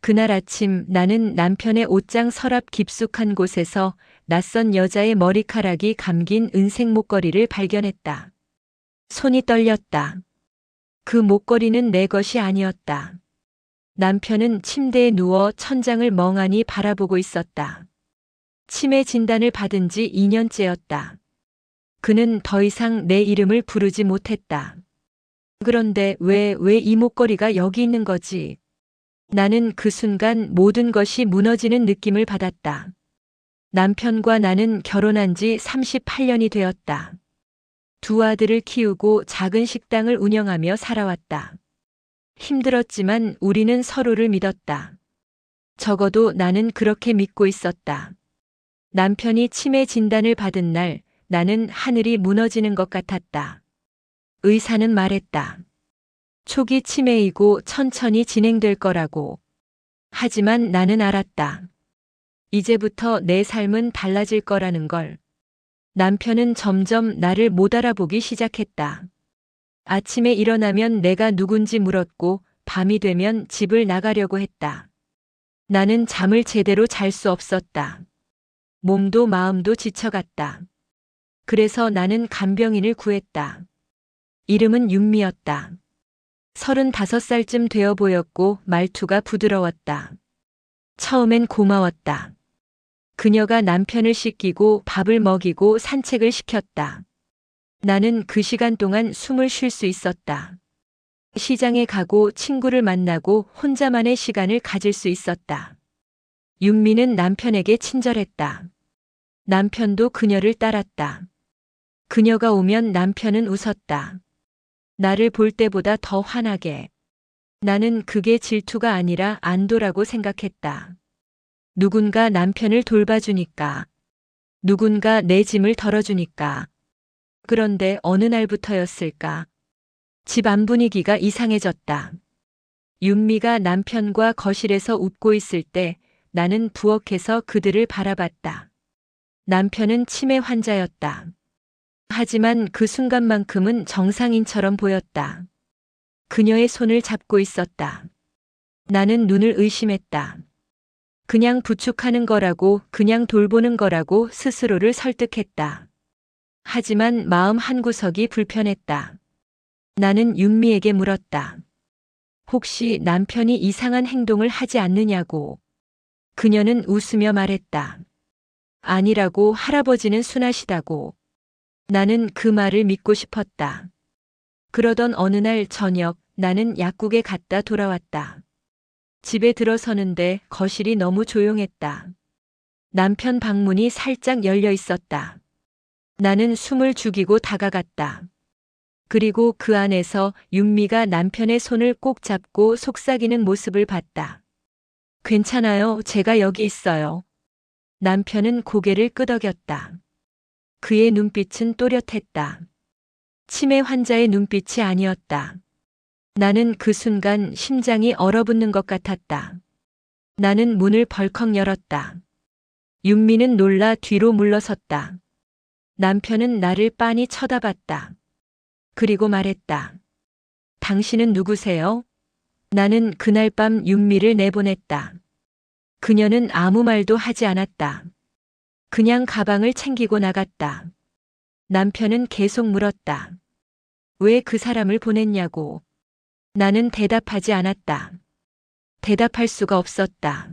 그날 아침 나는 남편의 옷장 서랍 깊숙한 곳에서 낯선 여자의 머리카락이 감긴 은색 목걸이를 발견했다. 손이 떨렸다. 그 목걸이는 내 것이 아니었다. 남편은 침대에 누워 천장을 멍하니 바라보고 있었다. 치매 진단을 받은 지 2년째였다. 그는 더 이상 내 이름을 부르지 못했다. 그런데 왜 이 목걸이가 여기 있는 거지? 나는 그 순간 모든 것이 무너지는 느낌을 받았다. 남편과 나는 결혼한 지 38년이 되었다. 두 아들을 키우고 작은 식당을 운영하며 살아왔다. 힘들었지만 우리는 서로를 믿었다. 적어도 나는 그렇게 믿고 있었다. 남편이 치매 진단을 받은 날 나는 하늘이 무너지는 것 같았다. 의사는 말했다. 초기 치매이고 천천히 진행될 거라고. 하지만 나는 알았다. 이제부터 내 삶은 달라질 거라는 걸. 남편은 점점 나를 못 알아보기 시작했다. 아침에 일어나면 내가 누군지 물었고 밤이 되면 집을 나가려고 했다. 나는 잠을 제대로 잘 수 없었다. 몸도 마음도 지쳐갔다. 그래서 나는 간병인을 구했다. 이름은 윤미였다. 35살쯤 되어 보였고 말투가 부드러웠다. 처음엔 고마웠다. 그녀가 남편을 씻기고 밥을 먹이고 산책을 시켰다. 나는 그 시간 동안 숨을 쉴 수 있었다. 시장에 가고 친구를 만나고 혼자만의 시간을 가질 수 있었다. 윤미는 남편에게 친절했다. 남편도 그녀를 따랐다. 그녀가 오면 남편은 웃었다. 나를 볼 때보다 더 환하게. 나는 그게 질투가 아니라 안도라고 생각했다. 누군가 남편을 돌봐주니까. 누군가 내 짐을 덜어주니까. 그런데 어느 날부터였을까? 집 안 분위기가 이상해졌다. 윤미가 남편과 거실에서 웃고 있을 때 나는 부엌에서 그들을 바라봤다. 남편은 치매 환자였다. 하지만 그 순간만큼은 정상인처럼 보였다. 그녀의 손을 잡고 있었다. 나는 눈을 의심했다. 그냥 부축하는 거라고, 그냥 돌보는 거라고 스스로를 설득했다. 하지만 마음 한구석이 불편했다. 나는 윤미에게 물었다. 혹시 남편이 이상한 행동을 하지 않느냐고. 그녀는 웃으며 말했다. 아니라고, 할아버지는 순하시다고. 나는 그 말을 믿고 싶었다. 그러던 어느 날 저녁 나는 약국에 갔다 돌아왔다. 집에 들어서는데 거실이 너무 조용했다. 남편 방문이 살짝 열려 있었다. 나는 숨을 죽이고 다가갔다. 그리고 그 안에서 윤미가 남편의 손을 꼭 잡고 속삭이는 모습을 봤다. 괜찮아요, 제가 여기 있어요. 남편은 고개를 끄덕였다. 그의 눈빛은 또렷했다. 치매 환자의 눈빛이 아니었다. 나는 그 순간 심장이 얼어붙는 것 같았다. 나는 문을 벌컥 열었다. 윤미는 놀라 뒤로 물러섰다. 남편은 나를 빤히 쳐다봤다. 그리고 말했다. 당신은 누구세요? 나는 그날 밤 윤미를 내보냈다. 그녀는 아무 말도 하지 않았다. 그냥 가방을 챙기고 나갔다. 남편은 계속 물었다. 왜 그 사람을 보냈냐고. 나는 대답하지 않았다. 대답할 수가 없었다.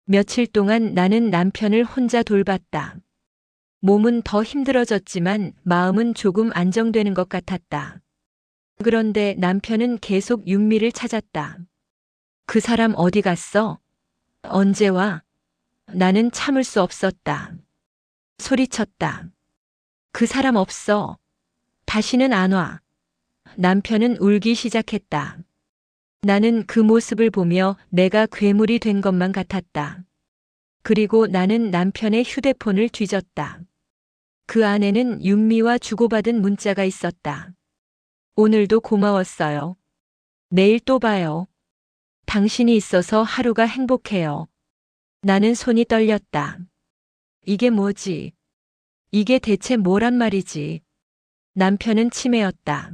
며칠 동안 나는 남편을 혼자 돌봤다. 몸은 더 힘들어졌지만 마음은 조금 안정되는 것 같았다. 그런데 남편은 계속 윤미를 찾았다. 그 사람 어디 갔어? 언제 와? 나는 참을 수 없었다. 소리쳤다. 그 사람 없어. 다시는 안 와. 남편은 울기 시작했다. 나는 그 모습을 보며 내가 괴물이 된 것만 같았다. 그리고 나는 남편의 휴대폰을 뒤졌다. 그 안에는 윤미와 주고받은 문자가 있었다. 오늘도 고마웠어요. 내일 또 봐요. 당신이 있어서 하루가 행복해요. 나는 손이 떨렸다. 이게 뭐지? 이게 대체 뭐란 말이지? 남편은 치매였다.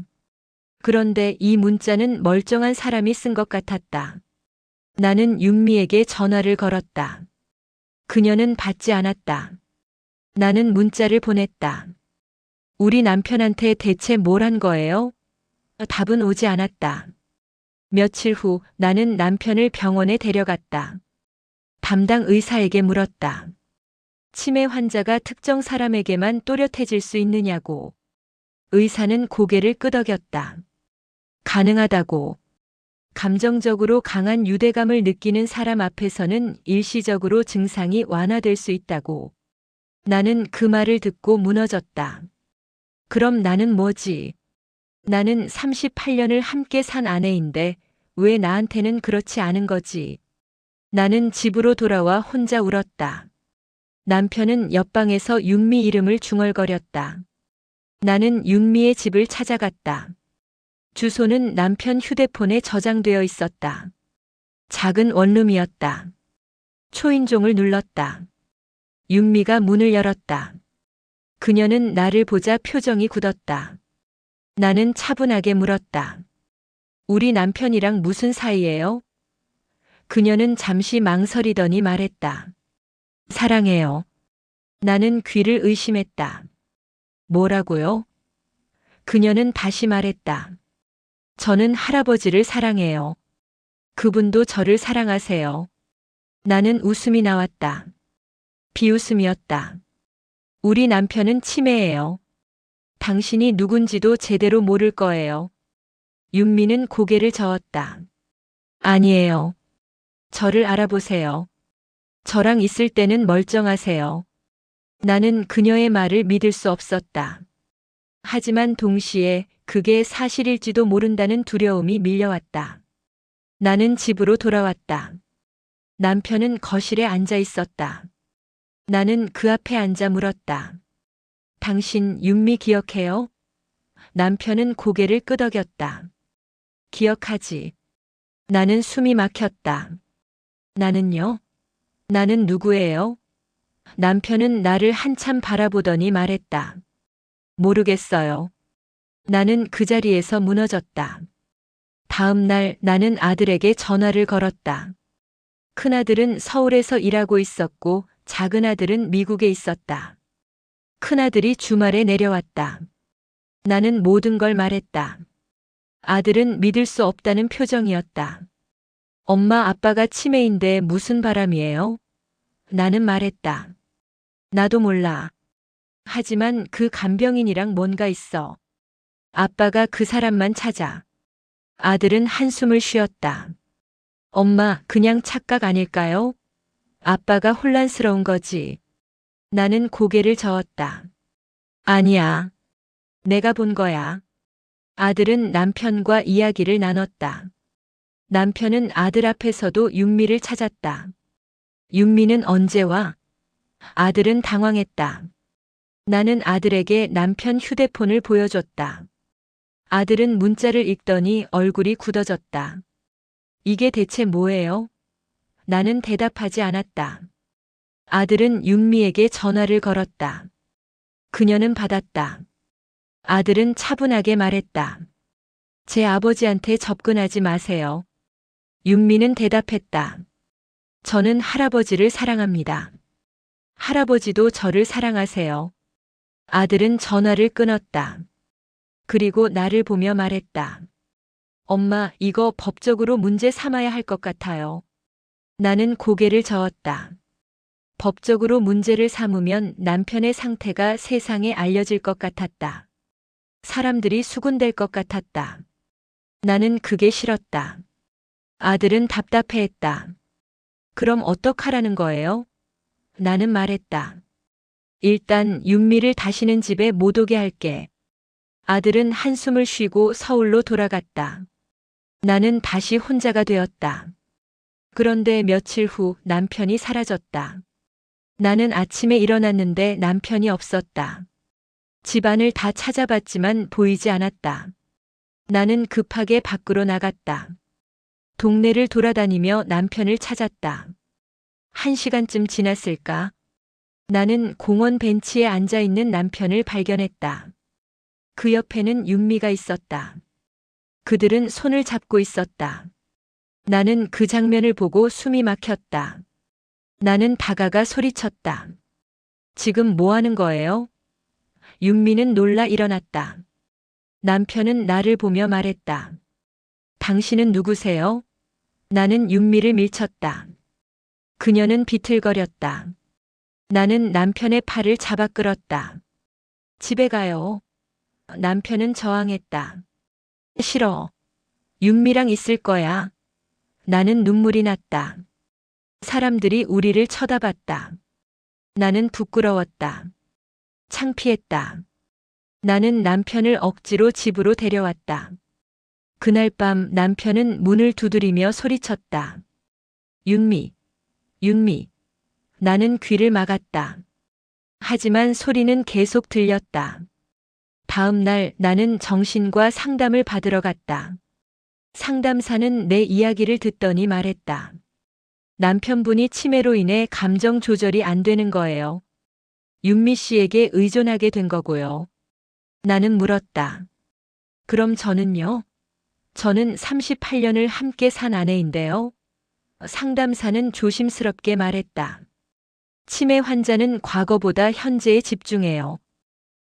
그런데 이 문자는 멀쩡한 사람이 쓴 것 같았다. 나는 윤미에게 전화를 걸었다. 그녀는 받지 않았다. 나는 문자를 보냈다. 우리 남편한테 대체 뭘 한 거예요? 답은 오지 않았다. 며칠 후 나는 남편을 병원에 데려갔다. 담당 의사에게 물었다. 치매 환자가 특정 사람에게만 또렷해질 수 있느냐고. 의사는 고개를 끄덕였다. 가능하다고. 감정적으로 강한 유대감을 느끼는 사람 앞에서는 일시적으로 증상이 완화될 수 있다고. 나는 그 말을 듣고 무너졌다. 그럼 나는 뭐지? 나는 38년을 함께 산 아내인데 왜 나한테는 그렇지 않은 거지? 나는 집으로 돌아와 혼자 울었다. 남편은 옆방에서 윤미 이름을 중얼거렸다. 나는 윤미의 집을 찾아갔다. 주소는 남편 휴대폰에 저장되어 있었다. 작은 원룸이었다. 초인종을 눌렀다. 윤미가 문을 열었다. 그녀는 나를 보자 표정이 굳었다. 나는 차분하게 물었다. 우리 남편이랑 무슨 사이예요? 그녀는 잠시 망설이더니 말했다. 사랑해요. 나는 귀를 의심했다. 뭐라고요? 그녀는 다시 말했다. 저는 할아버지를 사랑해요. 그분도 저를 사랑하세요. 나는 웃음이 나왔다. 비웃음이었다. 우리 남편은 치매예요. 당신이 누군지도 제대로 모를 거예요. 윤미는 고개를 저었다. 아니에요. 저를 알아보세요. 저랑 있을 때는 멀쩡하세요. 나는 그녀의 말을 믿을 수 없었다. 하지만 동시에 그게 사실일지도 모른다는 두려움이 밀려왔다. 나는 집으로 돌아왔다. 남편은 거실에 앉아 있었다. 나는 그 앞에 앉아 물었다. 당신 윤미 기억해요? 남편은 고개를 끄덕였다. 기억하지. 나는 숨이 막혔다. 나는요? 나는 누구예요? 남편은 나를 한참 바라보더니 말했다. 모르겠어요. 나는 그 자리에서 무너졌다. 다음 날 나는 아들에게 전화를 걸었다. 큰아들은 서울에서 일하고 있었고 작은아들은 미국에 있었다. 큰아들이 주말에 내려왔다. 나는 모든 걸 말했다. 아들은 믿을 수 없다는 표정이었다. 엄마 아빠가 치매인데 무슨 바람이에요? 나는 말했다. 나도 몰라. 하지만 그 간병인이랑 뭔가 있어. 아빠가 그 사람만 찾아. 아들은 한숨을 쉬었다. 엄마, 그냥 착각 아닐까요? 아빠가 혼란스러운 거지. 나는 고개를 저었다. 아니야. 내가 본 거야. 아들은 남편과 이야기를 나눴다. 남편은 아들 앞에서도 윤미를 찾았다. 윤미는 언제 와? 아들은 당황했다. 나는 아들에게 남편 휴대폰을 보여줬다. 아들은 문자를 읽더니 얼굴이 굳어졌다. 이게 대체 뭐예요? 나는 대답하지 않았다. 아들은 윤미에게 전화를 걸었다. 그녀는 받았다. 아들은 차분하게 말했다. 제 아버지한테 접근하지 마세요. 윤미는 대답했다. 저는 할아버지를 사랑합니다. 할아버지도 저를 사랑하세요. 아들은 전화를 끊었다. 그리고 나를 보며 말했다. 엄마, 이거 법적으로 문제 삼아야 할 것 같아요. 나는 고개를 저었다. 법적으로 문제를 삼으면 남편의 상태가 세상에 알려질 것 같았다. 사람들이 수군될 것 같았다. 나는 그게 싫었다. 아들은 답답해했다. 그럼 어떡하라는 거예요? 나는 말했다. 일단 윤미를 다시는 집에 못 오게 할게. 아들은 한숨을 쉬고 서울로 돌아갔다. 나는 다시 혼자가 되었다. 그런데 며칠 후 남편이 사라졌다. 나는 아침에 일어났는데 남편이 없었다. 집안을 다 찾아봤지만 보이지 않았다. 나는 급하게 밖으로 나갔다. 동네를 돌아다니며 남편을 찾았다. 1시간쯤 지났을까? 나는 공원 벤치에 앉아 있는 남편을 발견했다. 그 옆에는 윤미가 있었다. 그들은 손을 잡고 있었다. 나는 그 장면을 보고 숨이 막혔다. 나는 다가가 소리쳤다. 지금 뭐 하는 거예요? 윤미는 놀라 일어났다. 남편은 나를 보며 말했다. 당신은 누구세요? 나는 윤미를 밀쳤다. 그녀는 비틀거렸다. 나는 남편의 팔을 잡아 끌었다. 집에 가요. 남편은 저항했다. 싫어. 윤미랑 있을 거야. 나는 눈물이 났다. 사람들이 우리를 쳐다봤다. 나는 부끄러웠다. 창피했다. 나는 남편을 억지로 집으로 데려왔다. 그날 밤 남편은 문을 두드리며 소리쳤다. 윤미, 윤미. 나는 귀를 막았다. 하지만 소리는 계속 들렸다. 다음 날 나는 정신과 상담을 받으러 갔다. 상담사는 내 이야기를 듣더니 말했다. 남편분이 치매로 인해 감정 조절이 안 되는 거예요. 윤미 씨에게 의존하게 된 거고요. 나는 물었다. 그럼 저는요? 저는 38년을 함께 산 아내인데요. 상담사는 조심스럽게 말했다. 치매 환자는 과거보다 현재에 집중해요.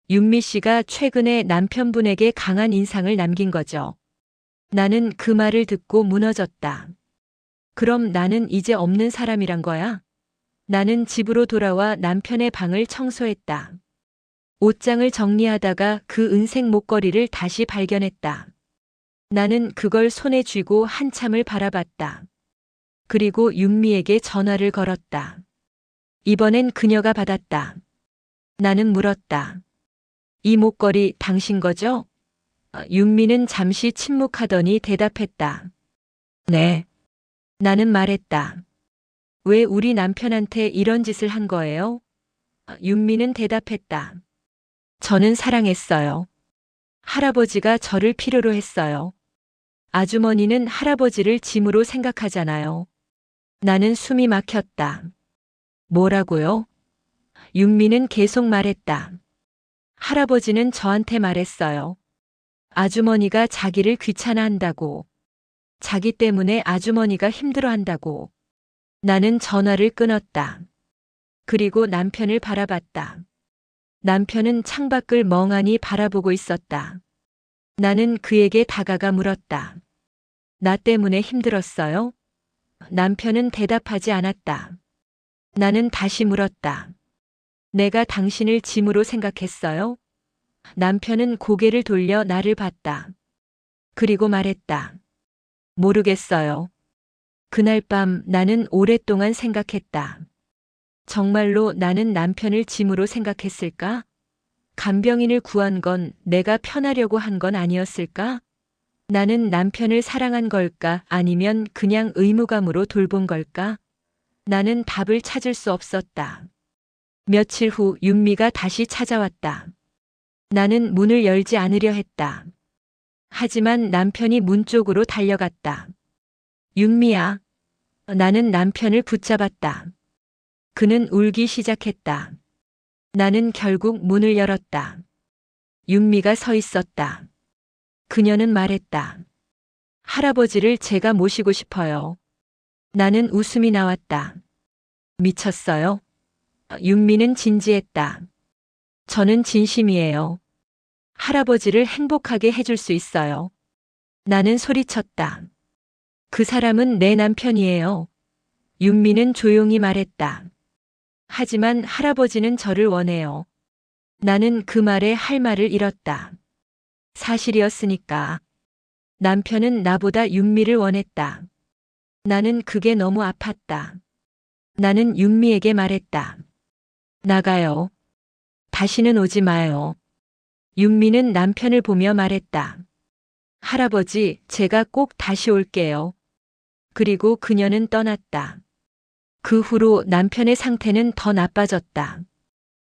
윤미 씨가 최근에 남편분에게 강한 인상을 남긴 거죠. 나는 그 말을 듣고 무너졌다. 그럼 나는 이제 없는 사람이란 거야? 나는 집으로 돌아와 남편의 방을 청소했다. 옷장을 정리하다가 그 은색 목걸이를 다시 발견했다. 나는 그걸 손에 쥐고 한참을 바라봤다. 그리고 윤미에게 전화를 걸었다. 이번엔 그녀가 받았다. 나는 물었다. 이 목걸이 당신 거죠? 윤미는 잠시 침묵하더니 대답했다. 네. 나는 말했다. 왜 우리 남편한테 이런 짓을 한 거예요? 윤미는 대답했다. 저는 사랑했어요. 할아버지가 저를 필요로 했어요. 아주머니는 할아버지를 짐으로 생각하잖아요. 나는 숨이 막혔다. 뭐라고요? 윤미는 계속 말했다. 할아버지는 저한테 말했어요. 아주머니가 자기를 귀찮아한다고. 자기 때문에 아주머니가 힘들어한다고. 나는 전화를 끊었다. 그리고 남편을 바라봤다. 남편은 창밖을 멍하니 바라보고 있었다. 나는 그에게 다가가 물었다. 나 때문에 힘들었어요? 남편은 대답하지 않았다. 나는 다시 물었다. 내가 당신을 짐으로 생각했어요? 남편은 고개를 돌려 나를 봤다. 그리고 말했다. 모르겠어요. 그날 밤 나는 오랫동안 생각했다. 정말로 나는 남편을 짐으로 생각했을까? 간병인을 구한 건 내가 편하려고 한 건 아니었을까? 나는 남편을 사랑한 걸까? 아니면 그냥 의무감으로 돌본 걸까? 나는 답을 찾을 수 없었다. 며칠 후 윤미가 다시 찾아왔다. 나는 문을 열지 않으려 했다. 하지만 남편이 문 쪽으로 달려갔다. 윤미야. 나는 남편을 붙잡았다. 그는 울기 시작했다. 나는 결국 문을 열었다. 윤미가 서 있었다. 그녀는 말했다. 할아버지를 제가 모시고 싶어요. 나는 웃음이 나왔다. 미쳤어요? 윤미는 진지했다. 저는 진심이에요. 할아버지를 행복하게 해줄 수 있어요. 나는 소리쳤다. 그 사람은 내 남편이에요. 윤미는 조용히 말했다. 하지만 할아버지는 저를 원해요. 나는 그 말에 할 말을 잃었다. 사실이었으니까. 남편은 나보다 윤미를 원했다. 나는 그게 너무 아팠다. 나는 윤미에게 말했다. 나가요. 다시는 오지 마요. 윤미는 남편을 보며 말했다. 할아버지, 제가 꼭 다시 올게요. 그리고 그녀는 떠났다. 그 후로 남편의 상태는 더 나빠졌다.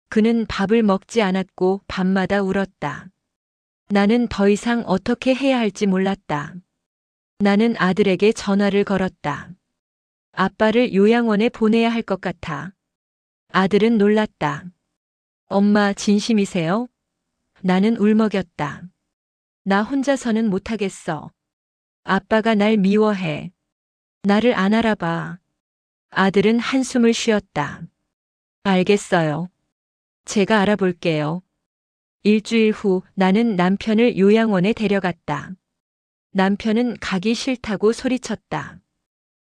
그는 밥을 먹지 않았고 밤마다 울었다. 나는 더 이상 어떻게 해야 할지 몰랐다. 나는 아들에게 전화를 걸었다. 아빠를 요양원에 보내야 할 것 같아. 아들은 놀랐다. 엄마 진심이세요? 나는 울먹였다. 나 혼자서는 못하겠어. 아빠가 날 미워해. 나를 안 알아봐. 아들은 한숨을 쉬었다. 알겠어요. 제가 알아볼게요. 일주일 후 나는 남편을 요양원에 데려갔다. 남편은 가기 싫다고 소리쳤다.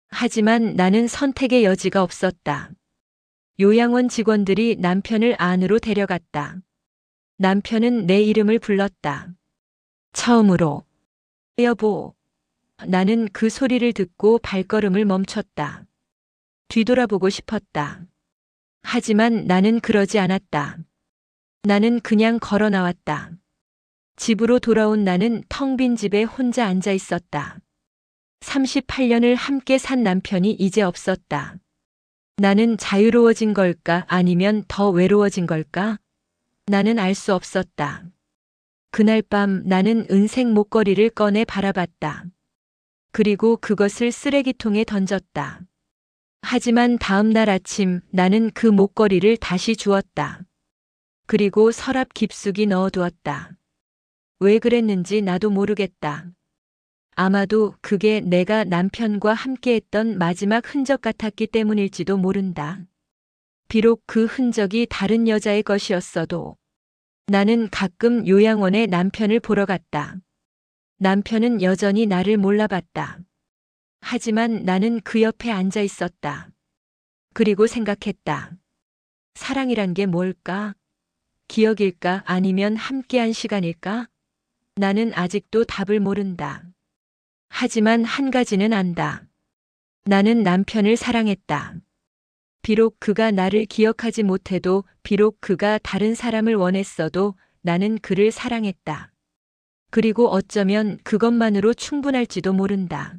하지만 나는 선택의 여지가 없었다. 요양원 직원들이 남편을 안으로 데려갔다. 남편은 내 이름을 불렀다. 처음으로. 여보. 나는 그 소리를 듣고 발걸음을 멈췄다. 뒤돌아보고 싶었다. 하지만 나는 그러지 않았다. 나는 그냥 걸어 나왔다. 집으로 돌아온 나는 텅 빈 집에 혼자 앉아 있었다. 38년을 함께 산 남편이 이제 없었다. 나는 자유로워진 걸까 아니면 더 외로워진 걸까? 나는 알 수 없었다. 그날 밤 나는 은색 목걸이를 꺼내 바라봤다. 그리고 그것을 쓰레기통에 던졌다. 하지만 다음 날 아침 나는 그 목걸이를 다시 주웠다. 그리고 서랍 깊숙이 넣어두었다. 왜 그랬는지 나도 모르겠다. 아마도 그게 내가 남편과 함께했던 마지막 흔적 같았기 때문일지도 모른다. 비록 그 흔적이 다른 여자의 것이었어도 나는 가끔 요양원에 남편을 보러 갔다. 남편은 여전히 나를 몰라봤다. 하지만 나는 그 옆에 앉아 있었다. 그리고 생각했다. 사랑이란 게 뭘까? 기억일까 아니면 함께한 시간일까? 나는 아직도 답을 모른다. 하지만 한 가지는 안다. 나는 남편을 사랑했다. 비록 그가 나를 기억하지 못해도, 비록 그가 다른 사람을 원했어도 나는 그를 사랑했다. 그리고 어쩌면 그것만으로 충분할지도 모른다.